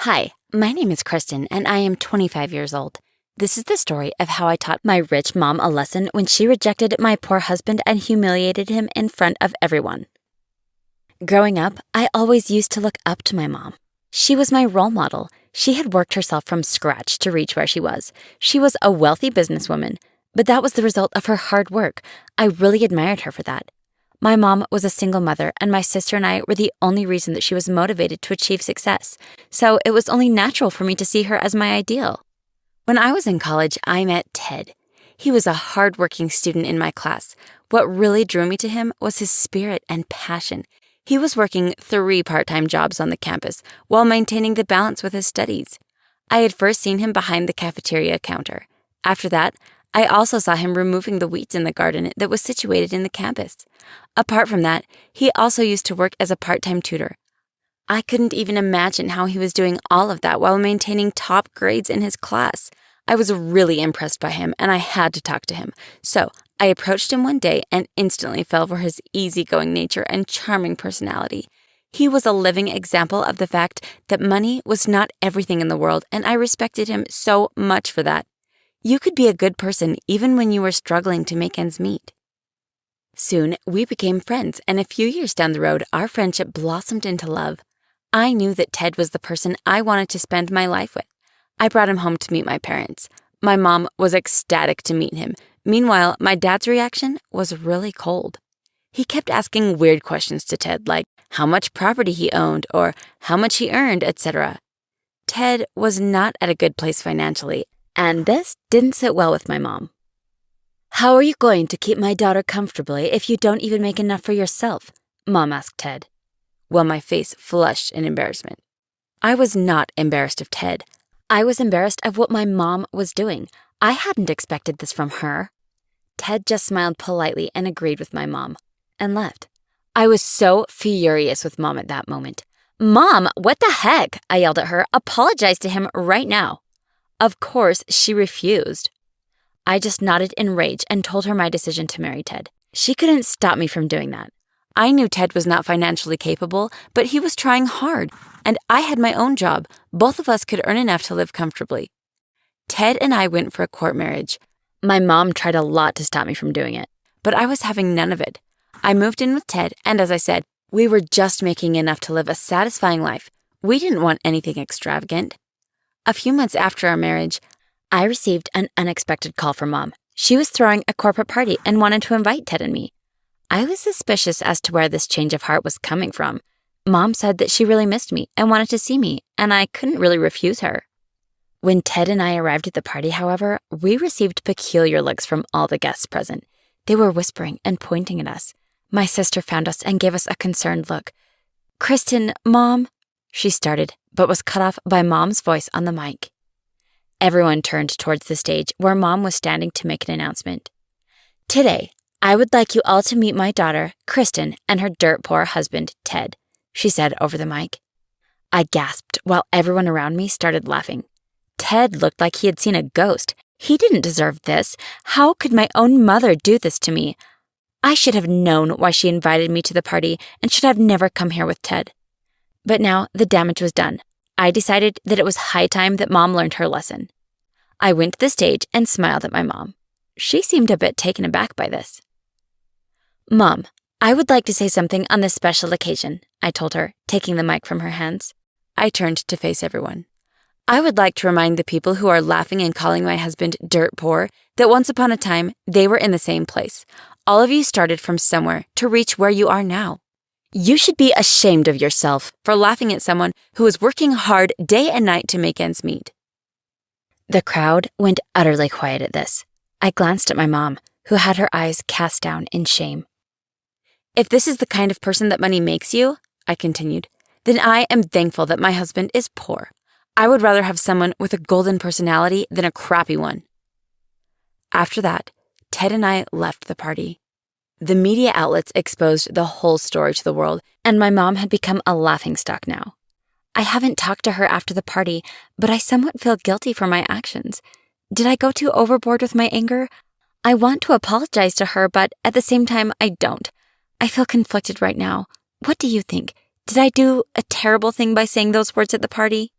Hi, my name is Kristen, and I am 25 years old. This is the story of how I taught my rich mom a lesson when she rejected my poor husband and humiliated him in front of everyone. Growing up, I always used to look up to my mom. She was my role model. She had worked herself from scratch to reach where she was. She was a wealthy businesswoman, but that was the result of her hard work. I really admired her for that. My mom was a single mother, and my sister and I were the only reason that she was motivated to achieve success, so it was only natural for me to see her as my ideal. When I was in college, I met Ted. He was a hardworking student in my class. What really drew me to him was his spirit and passion. He was working 3 part-time jobs on the campus while maintaining the balance with his studies. I had first seen him behind the cafeteria counter. After that, I also saw him removing the weeds in the garden that was situated in the campus. Apart from that, he also used to work as a part-time tutor. I couldn't even imagine how he was doing all of that while maintaining top grades in his class. I was really impressed by him, and I had to talk to him. So I approached him one day and instantly fell for his easygoing nature and charming personality. He was a living example of the fact that money was not everything in the world, and I respected him so much for that. You could be a good person even when you were struggling to make ends meet. Soon, we became friends, and a few years down the road, our friendship blossomed into love. I knew that Ted was the person I wanted to spend my life with. I brought him home to meet my parents. My mom was ecstatic to meet him. Meanwhile, my dad's reaction was really cold. He kept asking weird questions to Ted, like how much property he owned or how much he earned, etc. Ted was not at a good place financially, and this didn't sit well with my mom. "How are you going to keep my daughter comfortably if you don't even make enough for yourself?" Mom asked Ted. Well, my face flushed in embarrassment. I was not embarrassed of Ted. I was embarrassed of what my mom was doing. I hadn't expected this from her. Ted just smiled politely and agreed with my mom, and left. I was so furious with Mom at that moment. "Mom, what the heck?" I yelled at her. "Apologize to him right now." Of course, she refused. I just nodded in rage and told her my decision to marry Ted. She couldn't stop me from doing that. I knew Ted was not financially capable, but he was trying hard, and I had my own job. Both of us could earn enough to live comfortably. Ted and I went for a court marriage. My mom tried a lot to stop me from doing it, but I was having none of it. I moved in with Ted, and as I said, we were just making enough to live a satisfying life. We didn't want anything extravagant. A few months after our marriage, I received an unexpected call from Mom. She was throwing a corporate party and wanted to invite Ted and me. I was suspicious as to where this change of heart was coming from. Mom said that she really missed me and wanted to see me, and I couldn't really refuse her. When Ted and I arrived at the party, however, we received peculiar looks from all the guests present. They were whispering and pointing at us. My sister found us and gave us a concerned look. "Kristen, Mom," she started, but was cut off by Mom's voice on the mic. Everyone turned towards the stage where Mom was standing to make an announcement. "Today, I would like you all to meet my daughter, Kristen, and her dirt-poor husband, Ted," she said over the mic. I gasped while everyone around me started laughing. Ted looked like he had seen a ghost. He didn't deserve this. How could my own mother do this to me? I should have known why she invited me to the party and should have never come here with Ted. But now the damage was done. I decided that it was high time that Mom learned her lesson. I went to the stage and smiled at my mom. She seemed a bit taken aback by this. "Mom, I would like to say something on this special occasion," I told her, taking the mic from her hands. I turned to face everyone. "I would like to remind the people who are laughing and calling my husband dirt poor that once upon a time, they were in the same place. All of you started from somewhere to reach where you are now. You should be ashamed of yourself for laughing at someone who is working hard day and night to make ends meet." The crowd went utterly quiet at this. I glanced at my mom, who had her eyes cast down in shame. "If this is the kind of person that money makes you," I continued, "then I am thankful that my husband is poor. I would rather have someone with a golden personality than a crappy one." After that, Ted and I left the party. The media outlets exposed the whole story to the world, and my mom had become a laughingstock now. I haven't talked to her after the party, but I somewhat feel guilty for my actions. Did I go too overboard with my anger? I want to apologize to her, but at the same time, I don't. I feel conflicted right now. What do you think? Did I do a terrible thing by saying those words at the party?